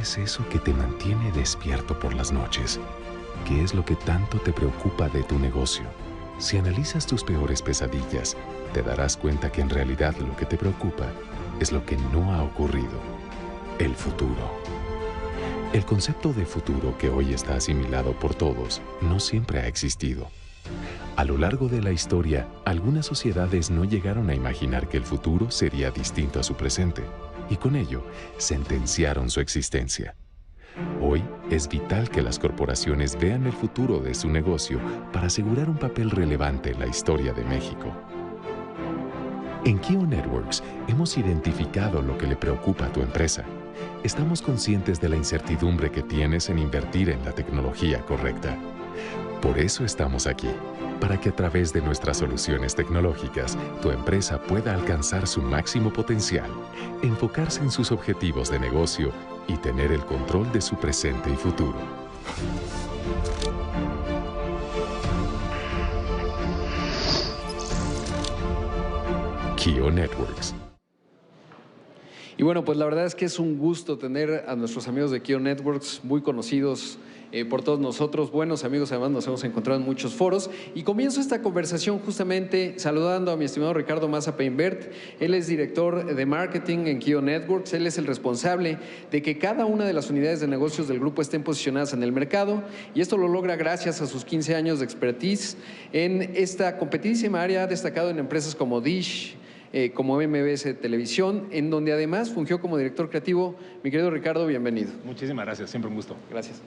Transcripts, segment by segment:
es eso que te mantiene despierto por las noches? ¿Qué es lo que tanto te preocupa de tu negocio? Si analizas tus peores pesadillas, te darás cuenta que en realidad lo que te preocupa es lo que no ha ocurrido: el futuro. El concepto de futuro, que hoy está asimilado por todos, no siempre ha existido. A lo largo de la historia, algunas sociedades no llegaron a imaginar que el futuro sería distinto a su presente, y con ello sentenciaron su existencia. Hoy es vital que las corporaciones vean el futuro de su negocio para asegurar un papel relevante en la historia de México. En Kio Networks hemos identificado lo que le preocupa a tu empresa. Estamos conscientes de la incertidumbre que tienes en invertir en la tecnología correcta. Por eso estamos aquí, para que a través de nuestras soluciones tecnológicas, tu empresa pueda alcanzar su máximo potencial, enfocarse en sus objetivos de negocio y tener el control de su presente y futuro. Kio Networks. Y bueno, pues la verdad es que es un gusto tener a nuestros amigos de Kio Networks, muy conocidos por todos nosotros, buenos amigos. Además nos hemos encontrado en muchos foros, y comienzo esta conversación justamente saludando a mi estimado Ricardo Maza Peinbert. Él es director de marketing en Kio Networks. Él es el responsable de que cada una de las unidades de negocios del grupo estén posicionadas en el mercado, y esto lo logra gracias a sus 15 años de expertise en esta competidísima área. Ha destacado en empresas como Dish, como MBS Televisión, en donde además fungió como director creativo. Mi querido Ricardo, bienvenido. Muchísimas gracias, siempre un gusto. Gracias.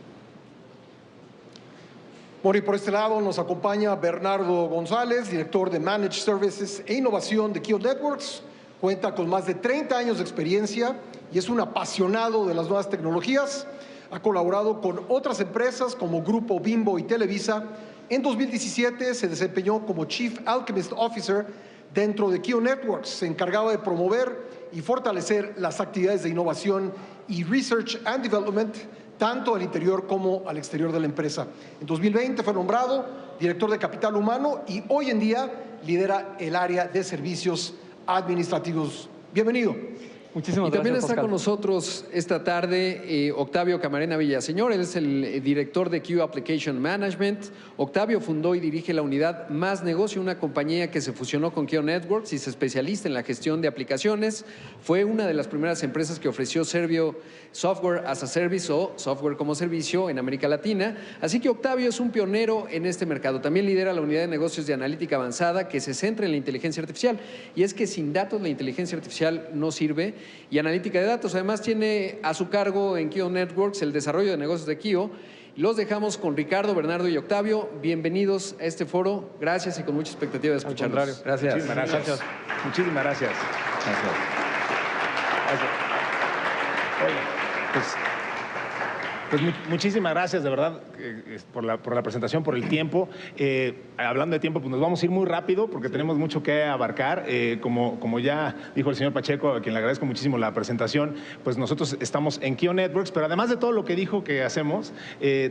Bueno, y por este lado nos acompaña Bernardo González, director de Managed Services e Innovación de Kio Networks. Cuenta con más de 30 años de experiencia y es un apasionado de las nuevas tecnologías. Ha colaborado con otras empresas como Grupo Bimbo y Televisa. En 2017 se desempeñó como Chief Alchemist Officer dentro de Kio Networks. Se encargaba de promover y fortalecer las actividades de innovación y Research and Development, tanto al interior como al exterior de la empresa. En 2020 fue nombrado director de Capital Humano y hoy en día lidera el área de servicios administrativos. Bienvenido. Muchísimas gracias. Y también está con nosotros esta tarde Octavio Camarena Villaseñor. Él es el director de Kio Application Management. Octavio fundó y dirige la unidad Más Negocio, una compañía que se fusionó con Kio Networks y se especializa en la gestión de aplicaciones. Fue una de las primeras empresas que ofreció Software as a Service o software como servicio en América Latina. Así que Octavio es un pionero en este mercado. También lidera la unidad de negocios de analítica avanzada, que se centra en la inteligencia artificial. Y es que sin datos la inteligencia artificial no sirve. Y analítica de datos. Además tiene a su cargo en Kio Networks el desarrollo de negocios de Kio. Los dejamos con Ricardo, Bernardo y Octavio. Bienvenidos a este foro. Gracias y con mucha expectativa de escucharlos. Gracias. Muchísimas gracias. Muchísimas gracias. Gracias. Pues muchísimas gracias, de verdad, por la presentación, por el tiempo. Hablando de tiempo, pues nos vamos a ir muy rápido porque tenemos mucho que abarcar. Como ya dijo el señor Pacheco, a quien le agradezco muchísimo la presentación, pues nosotros estamos en Kio Networks, pero además de todo lo que dijo que hacemos,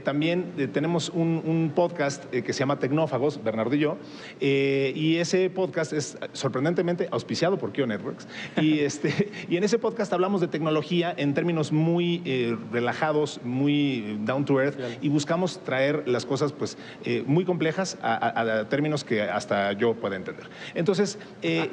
también tenemos un podcast que se llama Tecnófagos, Bernardo y yo, y ese podcast es sorprendentemente auspiciado por Kio Networks. Y en ese podcast hablamos de tecnología en términos muy relajados, muy down to earth, y buscamos traer las cosas pues muy complejas a términos que hasta yo pueda entender. Entonces,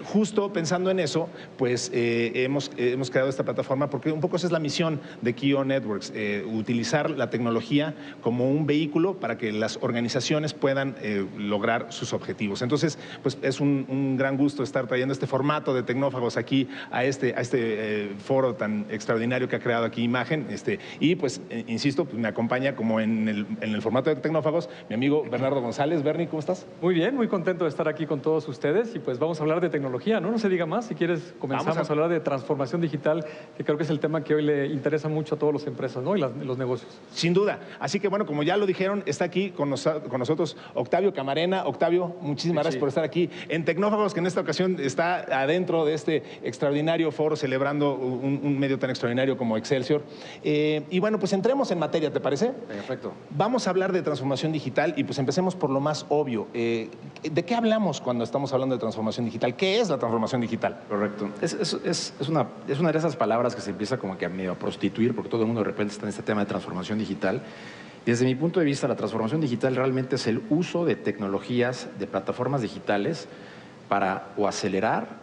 justo pensando en eso, pues hemos creado esta plataforma porque un poco esa es la misión de Kio Networks, utilizar la tecnología como un vehículo para que las organizaciones puedan lograr sus objetivos. Entonces, pues es un gran gusto estar trayendo este formato de Tecnófagos aquí a este foro tan extraordinario que ha creado aquí Imagen, y pues insisto, pues me acompaña como en el formato de Tecnófagos mi amigo Bernardo González. Bernie, ¿cómo estás? Muy bien, muy contento de estar aquí con todos ustedes y pues vamos a hablar de tecnología, ¿no? No se diga más, si quieres comenzamos a hablar de transformación digital, que creo que es el tema que hoy le interesa mucho a todas las empresas, ¿no? Y los negocios. Sin duda. Así que bueno, como ya lo dijeron, está aquí con nosotros Octavio Camarena. Octavio, muchísimas gracias por estar aquí en Tecnófagos, que en esta ocasión está adentro de este extraordinario foro celebrando un medio tan extraordinario como Excelsior. Y bueno, pues entremos entramos en materia, ¿te parece? Perfecto. Vamos a hablar de transformación digital y pues empecemos por lo más obvio. ¿De qué hablamos cuando estamos hablando de transformación digital? ¿Qué es la transformación digital? Correcto. Es una de esas palabras que se empieza como que a medio a prostituir porque todo el mundo de repente está en este tema de transformación digital. Desde mi punto de vista, la transformación digital realmente es el uso de tecnologías, de plataformas digitales para o acelerar,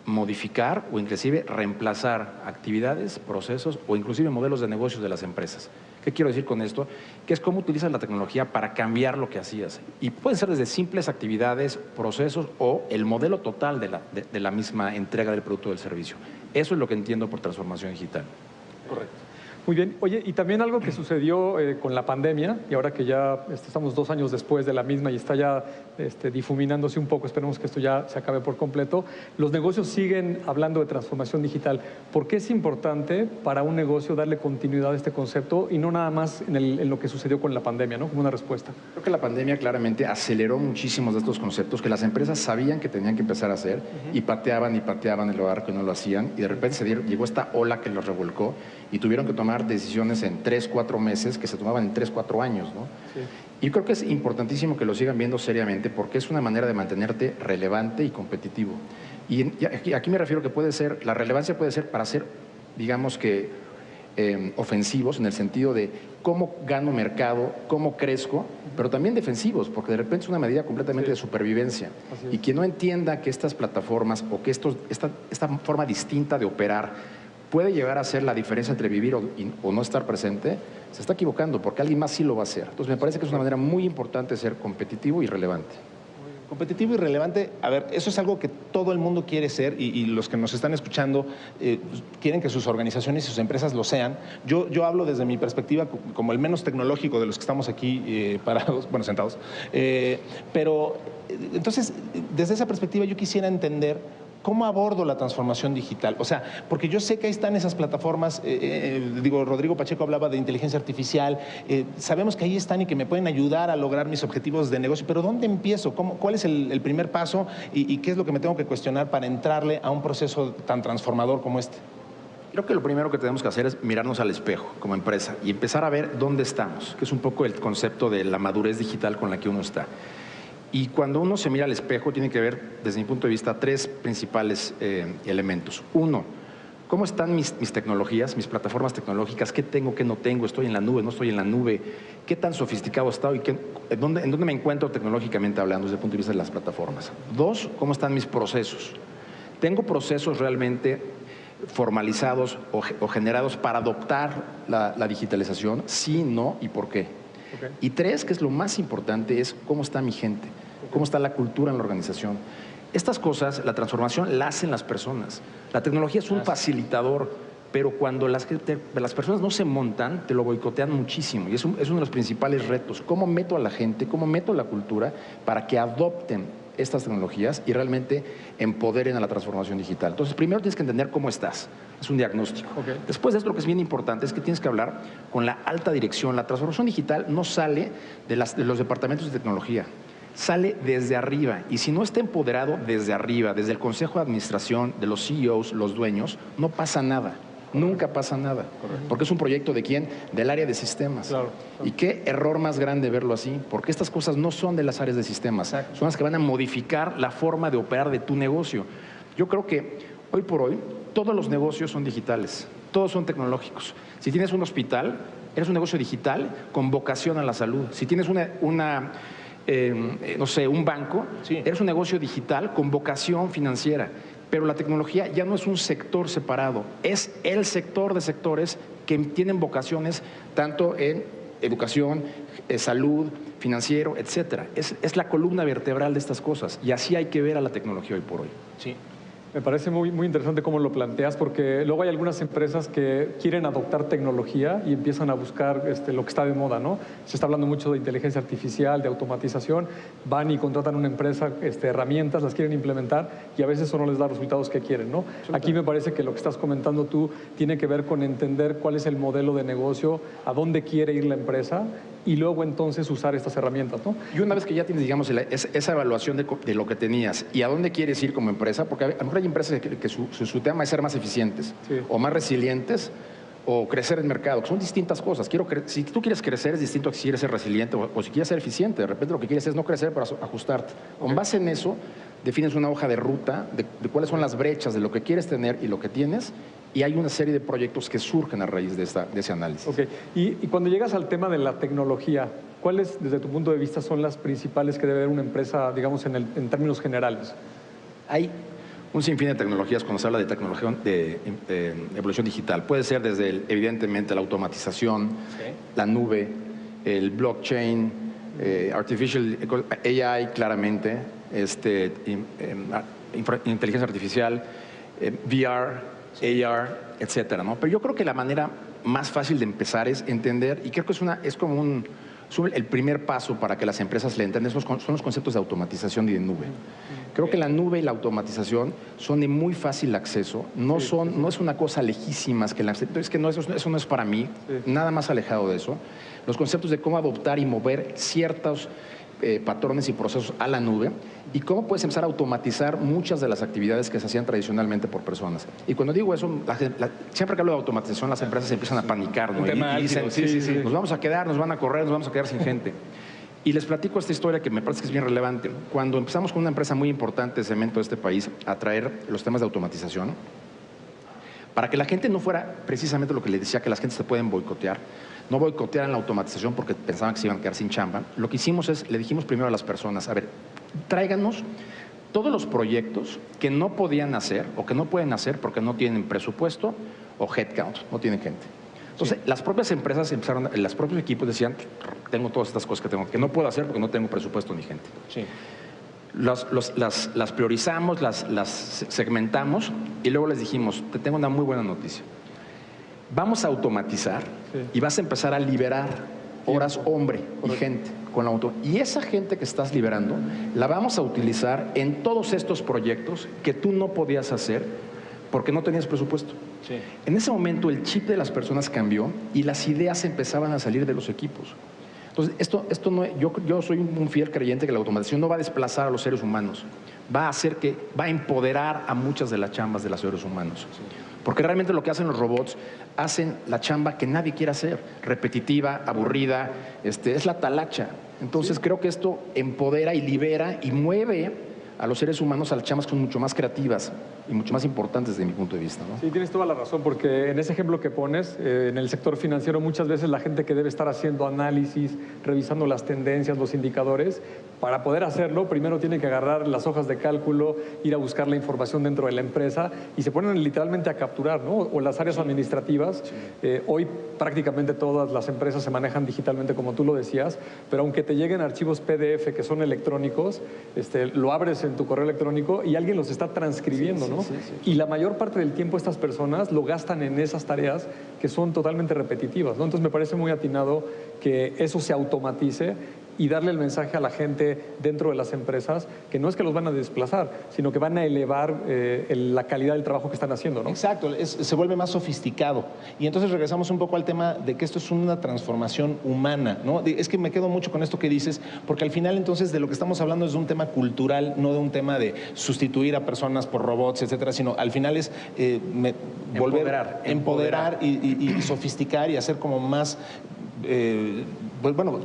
modificar o inclusive reemplazar actividades, procesos o inclusive modelos de negocios de las empresas. ¿Qué quiero decir con esto? Que es cómo utilizas la tecnología para cambiar lo que hacías. Y pueden ser desde simples actividades, procesos o el modelo total de la misma entrega del producto o del servicio. Eso es lo que entiendo por transformación digital. Correcto. Muy bien. Oye, y también algo que sucedió con la pandemia, y ahora que ya estamos 2 años después de la misma y está ya difuminándose un poco, esperemos que esto ya se acabe por completo, los negocios siguen hablando de transformación digital. ¿Por qué es importante para un negocio darle continuidad a este concepto y no nada más en lo que sucedió con la pandemia, ¿no? Como una respuesta. Creo que la pandemia claramente aceleró muchísimos de estos conceptos que las empresas sabían que tenían que empezar a hacer y pateaban el barco y no lo hacían, y de repente llegó esta ola que los revolcó y tuvieron que tomar decisiones en 3, 4 meses que se tomaban en 3, 4 años, ¿no? Sí. Y creo que es importantísimo que lo sigan viendo seriamente porque es una manera de mantenerte relevante y competitivo. Y aquí me refiero que la relevancia puede ser para ser, digamos que, ofensivos en el sentido de cómo gano mercado, cómo crezco, pero también defensivos, porque de repente es una medida completamente de supervivencia. Y quien no entienda que estas plataformas o que esta forma distinta de operar puede llegar a ser la diferencia entre vivir o no estar presente, se está equivocando, porque alguien más sí lo va a hacer. Entonces, me parece que es una manera muy importante de ser competitivo y relevante. Competitivo y relevante, a ver, eso es algo que todo el mundo quiere ser y los que nos están escuchando quieren que sus organizaciones y sus empresas lo sean. Yo hablo desde mi perspectiva como el menos tecnológico de los que estamos aquí parados, bueno, sentados. Pero, entonces, desde esa perspectiva yo quisiera entender ¿cómo abordo la transformación digital? O sea, porque yo sé que ahí están esas plataformas, Rodrigo Pacheco hablaba de inteligencia artificial, sabemos que ahí están y que me pueden ayudar a lograr mis objetivos de negocio, pero ¿dónde empiezo? ¿Cuál es el primer paso y qué es lo que me tengo que cuestionar para entrarle a un proceso tan transformador como este? Creo que lo primero que tenemos que hacer es mirarnos al espejo como empresa y empezar a ver dónde estamos, que es un poco el concepto de la madurez digital con la que uno está. Y cuando uno se mira al espejo, tiene que ver, desde mi punto de vista, 3 principales elementos. 1, ¿cómo están mis tecnologías, mis plataformas tecnológicas? ¿Qué tengo, qué no tengo? ¿Estoy en la nube, no estoy en la nube? ¿Qué tan sofisticado está? ¿En dónde me encuentro tecnológicamente hablando desde el punto de vista de las plataformas? 2, ¿cómo están mis procesos? ¿Tengo procesos realmente formalizados o generados para adoptar la digitalización? Sí, no y por qué. Okay. Y 3, que es lo más importante, es cómo está mi gente, cómo está la cultura en la organización. Estas cosas, la transformación la hacen las personas. La tecnología es un facilitador, pero cuando las personas no se montan, te lo boicotean muchísimo. Y es uno de los principales retos. ¿Cómo meto a la gente, cómo meto la cultura para que adopten estas tecnologías y realmente empoderen a la transformación digital? Entonces, primero tienes que entender cómo estás. Es un diagnóstico. Okay. Después de esto, lo que es bien importante es que tienes que hablar con la alta dirección. La transformación digital no sale de los departamentos de tecnología, sale desde arriba. Y si no está empoderado desde arriba, desde el consejo de administración, de los CEOs, los dueños, no pasa nada. Nunca pasa nada. Correcto. Porque es un proyecto ¿de quién? Del área de sistemas. Claro. Y qué error más grande verlo así, porque estas cosas no son de las áreas de sistemas. Exacto. Son las que van a modificar la forma de operar de tu negocio. Yo creo que hoy por hoy todos los negocios son digitales, todos son tecnológicos. Si tienes un hospital, eres un negocio digital con vocación a la salud. Si tienes un banco, sí, eres un negocio digital con vocación financiera. Pero la tecnología ya no es un sector separado, es el sector de sectores que tienen vocaciones tanto en educación, salud, financiero, etcétera. Es la columna vertebral de estas cosas y así hay que ver a la tecnología hoy por hoy. Sí. Me parece muy, muy interesante cómo lo planteas, porque luego hay algunas empresas que quieren adoptar tecnología y empiezan a buscar lo que está de moda, ¿no? Se está hablando mucho de inteligencia artificial, de automatización, van y contratan una empresa, herramientas, las quieren implementar y a veces eso no les da los resultados que quieren, ¿no? Aquí me parece que lo que estás comentando tú tiene que ver con entender cuál es el modelo de negocio, a dónde quiere ir la empresa y luego entonces usar estas herramientas, ¿no? Y una vez que ya tienes, digamos, esa evaluación de lo que tenías y a dónde quieres ir como empresa, porque a lo mejor hay empresas que su tema es ser más eficientes, sí, o más resilientes o crecer en mercado, que son distintas cosas. Si tú quieres crecer, es distinto a si quieres ser resiliente o si quieres ser eficiente. De repente lo que quieres es no crecer, pero ajustarte. Con base en eso, defines una hoja de ruta de cuáles son las brechas de lo que quieres tener y lo que tienes, y hay una serie de proyectos que surgen a raíz de ese análisis. Ok. Y cuando llegas al tema de la tecnología, ¿cuáles, desde tu punto de vista, son las principales que debe haber una empresa, digamos, en términos generales? Hay un sinfín de tecnologías cuando se habla de tecnología de evolución digital. Puede ser desde, evidentemente, la automatización, la nube, el blockchain, artificial AI, claramente, inteligencia artificial, VR, AR, etcétera, ¿no? Pero yo creo que la manera más fácil de empezar es entender, y creo que es como el primer paso para que las empresas le entiendan, son los conceptos de automatización y de nube. Creo que la nube y la automatización son de muy fácil acceso, no es una cosa lejísima, es que no, eso no es para mí, nada más alejado de eso. Los conceptos de cómo adoptar y mover ciertos patrones y procesos a la nube, y cómo puedes empezar a automatizar muchas de las actividades que se hacían tradicionalmente por personas. Y cuando digo eso, siempre que hablo de automatización, las empresas se empiezan a panicar, ¿no? Y dicen, nos vamos a quedar, nos van a correr, nos vamos a quedar sin gente. Y les platico esta historia que me parece que es bien relevante. Cuando empezamos con una empresa muy importante de cemento de este país a traer los temas de automatización, para que la gente no fuera precisamente lo que le decía, que las gentes se pueden boicotear, no boicotearan la automatización porque pensaban que se iban a quedar sin chamba, lo que hicimos es, le dijimos primero a las personas, a ver, tráiganos todos los proyectos que no podían hacer o que no pueden hacer porque no tienen presupuesto o headcount, no tienen gente. Entonces, las propias empresas empezaron, los propios equipos decían, tengo todas estas cosas que no puedo hacer porque no tengo presupuesto ni gente. Sí. Las priorizamos, las segmentamos y luego les dijimos, te tengo una muy buena noticia. Vamos a automatizar y vas a empezar a liberar horas hombre y gente con la auto. Y esa gente que estás liberando la vamos a utilizar en todos estos proyectos que tú no podías hacer porque no tenías presupuesto. Sí. En ese momento el chip de las personas cambió y las ideas empezaban a salir de los equipos. Entonces, esto no, yo soy un fiel creyente que la automatización no va a desplazar a los seres humanos, va a empoderar a muchas de las chambas de los seres humanos. Sí. Porque realmente lo que hacen los robots, hacen la chamba que nadie quiere hacer, repetitiva, aburrida, es la talacha. Entonces creo que esto empodera y libera y mueve a los seres humanos a las chambas que son mucho más creativas y mucho más importantes desde mi punto de vista, ¿no? Sí, tienes toda la razón, porque en ese ejemplo que pones, en el sector financiero muchas veces la gente que debe estar haciendo análisis, revisando las tendencias, los indicadores, para poder hacerlo, primero tiene que agarrar las hojas de cálculo, ir a buscar la información dentro de la empresa y se ponen literalmente a capturar, ¿no? O las áreas administrativas. Hoy prácticamente todas las empresas se manejan digitalmente, como tú lo decías, pero aunque te lleguen archivos PDF que son electrónicos, lo abres en tu correo electrónico y alguien los está transcribiendo, ¿no? Y la mayor parte del tiempo estas personas lo gastan en esas tareas que son totalmente repetitivas, ¿no? Entonces me parece muy atinado que eso se automatice y darle el mensaje a la gente dentro de las empresas que no es que los van a desplazar, sino que van a elevar la calidad del trabajo que están haciendo, ¿no? Exacto, se vuelve más sofisticado. Y entonces regresamos un poco al tema de que esto es una transformación humana, ¿no? Es que me quedo mucho con esto que dices, porque al final entonces de lo que estamos hablando es de un tema cultural, no de un tema de sustituir a personas por robots, etcétera, sino al final es empoderar y sofisticar y hacer como más...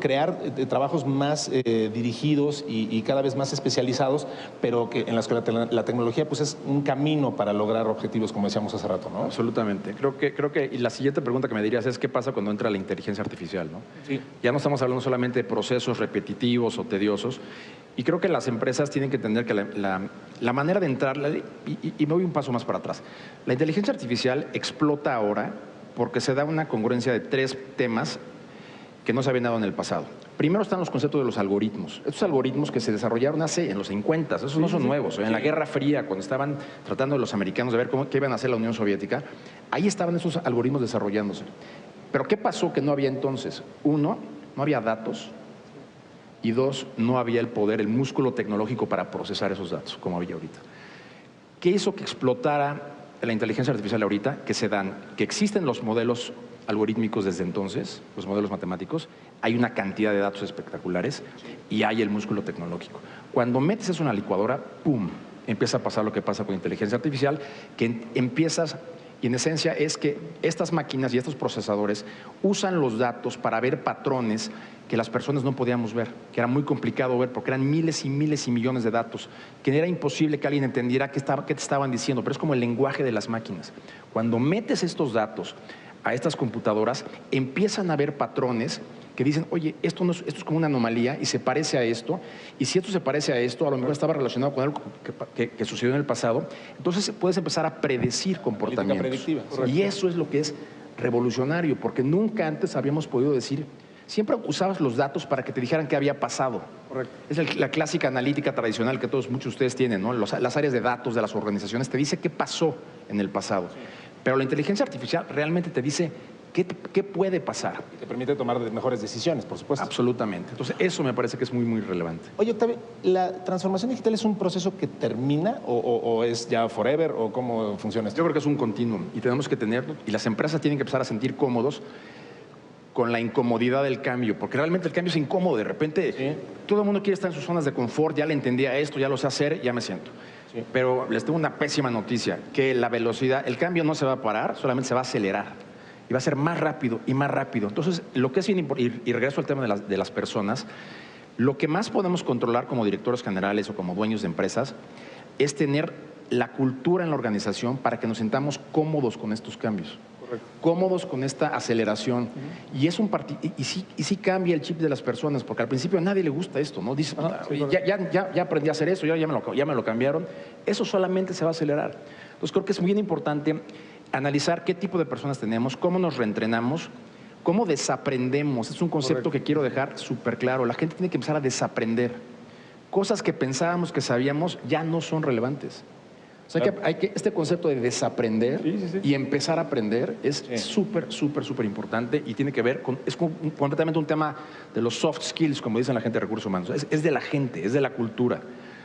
crear trabajos más dirigidos y cada vez más especializados, pero en las que la tecnología pues es un camino para lograr objetivos, como decíamos hace rato, ¿no? Absolutamente. Creo que y la siguiente pregunta que me dirías es ¿qué pasa cuando entra la inteligencia artificial, ¿no? Sí. Ya no estamos hablando solamente de procesos repetitivos o tediosos, y creo que las empresas tienen que entender que la manera de entrar, y me voy un paso más para atrás, la inteligencia artificial explota ahora porque se da una congruencia de 3 temas que no se habían dado en el pasado. Primero están los conceptos de los algoritmos. Estos algoritmos que se desarrollaron en los 50, esos no son nuevos. En la Guerra Fría, cuando estaban tratando los americanos de ver qué iban a hacer la Unión Soviética, ahí estaban esos algoritmos desarrollándose. Pero ¿qué pasó que no había entonces? 1, no había datos, y 2, no había el poder, el músculo tecnológico para procesar esos datos, como había ahorita. ¿Qué hizo que explotara la inteligencia artificial ahorita? Que existen los modelos algorítmicos desde entonces, los modelos matemáticos, hay una cantidad de datos espectaculares y hay el músculo tecnológico. Cuando metes eso en una licuadora, ¡pum!, empieza a pasar lo que pasa con inteligencia artificial, que empiezas, Y en esencia es que estas máquinas y estos procesadores usan los datos para ver patrones que las personas no podíamos ver, que era muy complicado ver porque eran miles y miles y millones de datos, que era imposible que alguien entendiera qué te estaban diciendo, pero es como el lenguaje de las máquinas. Cuando metes estos datos a estas computadoras, empiezan a ver patrones que dicen, oye, esto es como una anomalía y se parece a esto, y si esto se parece a esto, a lo mejor estaba relacionado con algo que sucedió en el pasado, entonces puedes empezar a predecir comportamientos. Predictiva. Y eso es lo que es revolucionario, porque nunca antes habíamos podido decir, siempre usabas los datos para que te dijeran qué había pasado. Correcto. Es la clásica analítica tradicional que muchos de ustedes tienen, ¿no? Las áreas de datos de las organizaciones te dice qué pasó en el pasado. Pero la inteligencia artificial realmente te dice qué puede pasar. Y te permite tomar mejores decisiones, por supuesto. Absolutamente. Entonces, eso me parece que es muy, muy relevante. Oye, Octavio, ¿la transformación digital es un proceso que termina o es ya forever o cómo funciona esto? Yo creo que es un continuum y tenemos que tenerlo, y las empresas tienen que empezar a sentir cómodos con la incomodidad del cambio, porque realmente el cambio es incómodo. De repente, todo el mundo quiere estar en sus zonas de confort, ya le entendía esto, ya lo sé hacer, ya me siento. Sí. Pero les tengo una pésima noticia, que la velocidad, el cambio no se va a parar, solamente se va a acelerar. Y va a ser más rápido y más rápido. Entonces, lo que es bien importante, y regreso al tema de las personas, lo que más podemos controlar como directores generales o como dueños de empresas es tener la cultura en la organización para que nos sintamos cómodos con estos cambios. Correcto. Cómodos con esta aceleración. Y es y sí cambia el chip de las personas, porque al principio a nadie le gusta esto, ¿no? Dice, ya aprendí a hacer eso, ya me lo cambiaron. Eso solamente se va a acelerar. Entonces, creo que es bien importante analizar qué tipo de personas tenemos, cómo nos reentrenamos, cómo desaprendemos. Es un concepto que quiero dejar súper claro. La gente tiene que empezar a desaprender. Cosas que pensábamos que sabíamos ya no son relevantes. O sea, que este concepto de desaprender y empezar a aprender es súper, súper, súper importante y tiene que ver es completamente un tema de los soft skills, como dicen la gente de recursos humanos. Es de la gente, es de la cultura.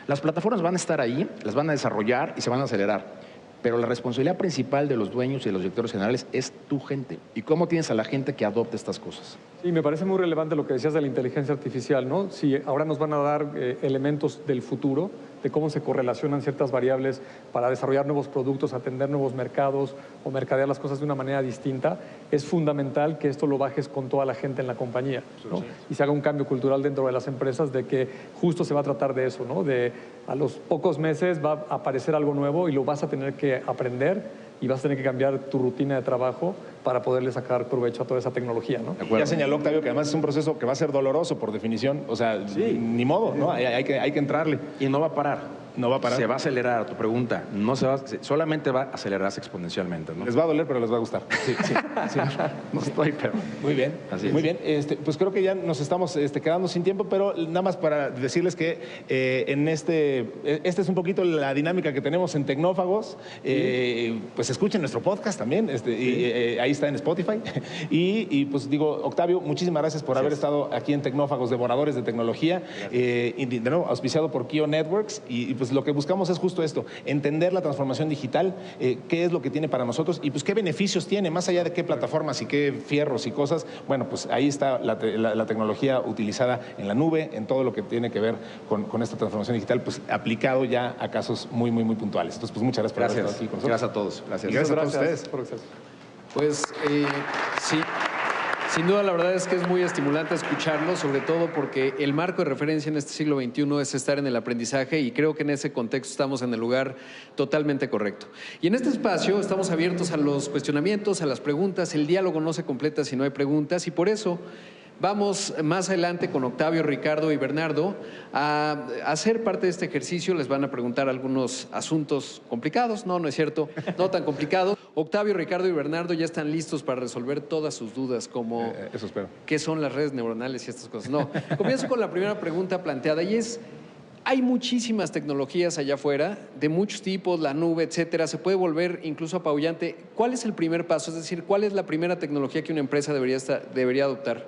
Las plataformas van a estar ahí, las van a desarrollar y se van a acelerar. Pero la responsabilidad principal de los dueños y de los directores generales es tu gente. ¿Y cómo tienes a la gente que adopte estas cosas? Sí, me parece muy relevante lo que decías de la inteligencia artificial, ¿no? Si ahora nos van a dar elementos del futuro, de cómo se correlacionan ciertas variables para desarrollar nuevos productos, atender nuevos mercados o mercadear las cosas de una manera distinta, es fundamental que esto lo bajes con toda la gente en la compañía, ¿no? Sí. Y se haga un cambio cultural dentro de las empresas de que justo se va a tratar de eso, ¿no? De a los pocos meses va a aparecer algo nuevo y lo vas a tener que aprender y vas a tener que cambiar tu rutina de trabajo para poderle sacar provecho a toda esa tecnología, ¿no? Ya señaló Octavio que además es un proceso que va a ser doloroso por definición, o sea, ni modo, ¿no? Hay que entrarle. Y no va a parar. No va a parar. Se va a acelerar, tu pregunta. No se va, solamente va a acelerarse exponencialmente, ¿no? Les va a doler, pero les va a gustar. Sí. No estoy, pero... Muy bien. Así es. Muy bien. Pues creo que ya nos estamos quedando sin tiempo, pero nada más para decirles que esta es un poquito la dinámica que tenemos en Tecnófagos. Pues escuchen nuestro podcast también. Ahí está en Spotify. Y pues digo, Octavio, muchísimas gracias por haber estado aquí en Tecnófagos, Devoradores de Tecnología. Y de nuevo, auspiciado por Kio Networks. Y pues lo que buscamos es justo esto, entender la transformación digital, qué es lo que tiene para nosotros y pues qué beneficios tiene, más allá de qué plataformas y qué fierros y cosas. Bueno, pues ahí está la tecnología utilizada en la nube, en todo lo que tiene que ver con esta transformación digital, pues aplicado ya a casos muy, muy, muy puntuales. Entonces, pues muchas gracias por haber estado aquí con nosotros. Gracias a todos. Gracias. Y gracias a todos ustedes. Pues sí. Sin duda, la verdad es que es muy estimulante escucharlo, sobre todo porque el marco de referencia en este siglo XXI es estar en el aprendizaje y creo que en ese contexto estamos en el lugar totalmente correcto. Y en este espacio estamos abiertos a los cuestionamientos, a las preguntas. El diálogo no se completa si no hay preguntas y por eso vamos más adelante con Octavio, Ricardo y Bernardo a hacer parte de este ejercicio. Les van a preguntar algunos asuntos complicados. No es cierto, no tan complicados. Octavio, Ricardo y Bernardo ya están listos para resolver todas sus dudas, como eso espero. ¿Qué son las redes neuronales y estas cosas? No, comienzo con la primera pregunta planteada y es: hay muchísimas tecnologías allá afuera, de muchos tipos, la nube, etcétera. Se puede volver incluso apabullante. ¿Cuál es el primer paso? Es decir, ¿cuál es la primera tecnología que una empresa debería adoptar?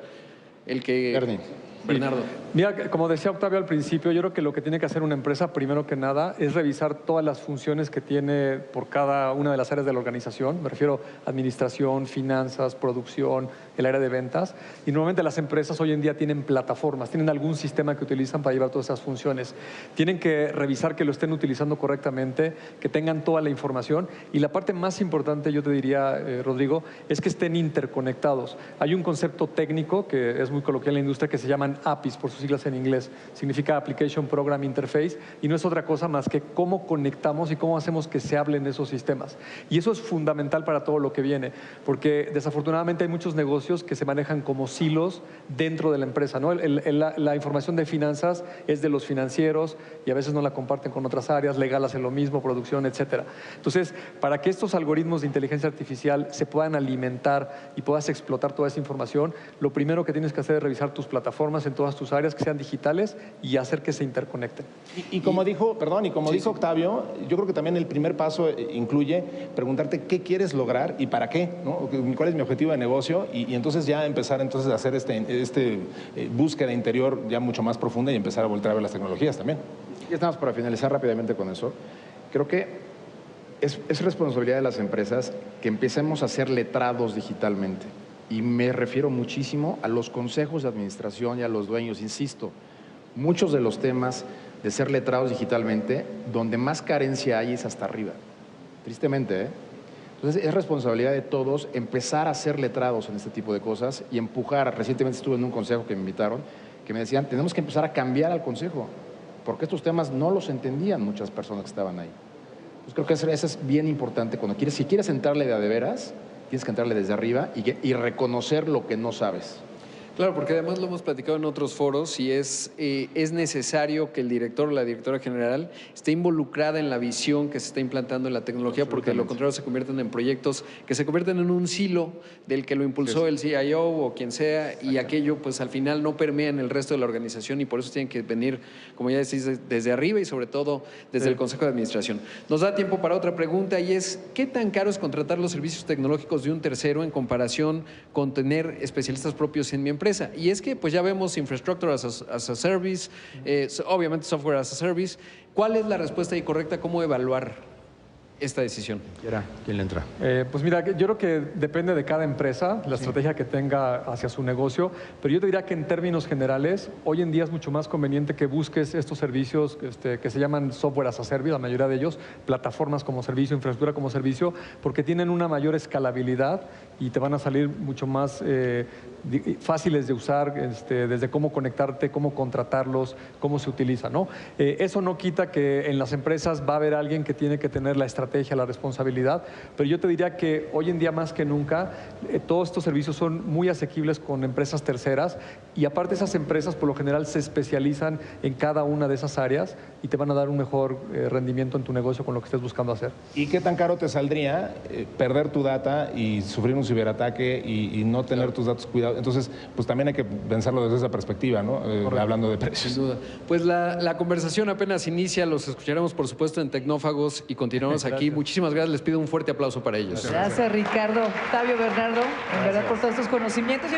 Bernardo. Mira, como decía Octavio al principio, yo creo que lo que tiene que hacer una empresa, primero que nada, es revisar todas las funciones que tiene por cada una de las áreas de la organización. Me refiero a administración, finanzas, producción, el área de ventas. Y normalmente las empresas hoy en día tienen plataformas, tienen algún sistema que utilizan para llevar todas esas funciones. Tienen que revisar que lo estén utilizando correctamente, que tengan toda la información. Y la parte más importante, yo te diría, Rodrigo, es que estén interconectados. Hay un concepto técnico que es muy coloquial en la industria que se llaman APIs, por sus siglas en inglés. Significa Application Program Interface, y no es otra cosa más que cómo conectamos y cómo hacemos que se hablen esos sistemas. Y eso es fundamental para todo lo que viene, porque desafortunadamente hay muchos negocios que se manejan como silos dentro de la empresa, ¿no? La información de finanzas es de los financieros y a veces no la comparten con otras áreas, legal hace lo mismo, producción, etcétera. Entonces, para que estos algoritmos de inteligencia artificial se puedan alimentar y puedas explotar toda esa información, lo primero que tienes que hacer es revisar tus plataformas en todas tus áreas que sean digitales y hacer que se interconecten. Y como dijo Octavio, yo creo que también el primer paso incluye preguntarte qué quieres lograr y para qué, ¿no? ¿Cuál es mi objetivo de negocio? Y entonces ya empezar a hacer búsqueda interior ya mucho más profunda y empezar a volver a ver las tecnologías también. Y estamos para finalizar rápidamente con eso. Creo que es responsabilidad de las empresas que empecemos a ser letrados digitalmente. Y me refiero muchísimo a los consejos de administración y a los dueños. Insisto, muchos de los temas de ser letrados digitalmente, donde más carencia hay es hasta arriba. Tristemente, ¿eh? Entonces, es responsabilidad de todos empezar a ser letrados en este tipo de cosas y empujar. Recientemente estuve en un consejo que me invitaron, que me decían, tenemos que empezar a cambiar al consejo, porque estos temas no los entendían muchas personas que estaban ahí. Entonces, creo que eso es bien importante. Si quieres entrarle de a de veras, tienes que entrarle desde arriba y reconocer lo que no sabes. Claro, porque además lo hemos platicado en otros foros y es necesario que el director o la directora general esté involucrada en la visión que se está implantando en la tecnología, porque de lo contrario se convierten en proyectos que se convierten en un silo del que lo impulsó el CIO o quien sea, y aquello pues al final no permea en el resto de la organización, y por eso tienen que venir, como ya decís, desde arriba y sobre todo desde el Consejo de Administración. Nos da tiempo para otra pregunta, y es ¿qué tan caro es contratar los servicios tecnológicos de un tercero en comparación con tener especialistas propios en mi empresa? Y es que pues ya vemos Infrastructure as a Service, obviamente Software as a Service. ¿Cuál es la respuesta ahí correcta? ¿Cómo evaluar esta decisión? ¿Quién le entra? Pues mira, yo creo que depende de cada empresa, la estrategia que tenga hacia su negocio, pero yo te diría que en términos generales, hoy en día es mucho más conveniente que busques estos servicios que se llaman software as a service, la mayoría de ellos, plataformas como servicio, infraestructura como servicio, porque tienen una mayor escalabilidad y te van a salir mucho más fáciles de usar, desde cómo conectarte, cómo contratarlos, cómo se utiliza, ¿no? Eso no quita que en las empresas va a haber alguien que tiene que tener la estrategia, la responsabilidad, pero yo te diría que hoy en día más que nunca todos estos servicios son muy asequibles con empresas terceras, y aparte esas empresas por lo general se especializan en cada una de esas áreas y te van a dar un mejor rendimiento en tu negocio con lo que estés buscando hacer. ¿Y qué tan caro te saldría perder tu data y sufrir un ciberataque y no tener tus datos cuidados? Entonces, pues también hay que pensarlo desde esa perspectiva, ¿no? Hablando de precios. Sin duda. Pues la conversación apenas inicia, los escucharemos por supuesto en Tecnófagos y continuamos aquí. Muchísimas gracias, les pido un fuerte aplauso para ellos. Gracias, Ricardo, Octavio, Bernardo, en verdad por todos estos conocimientos.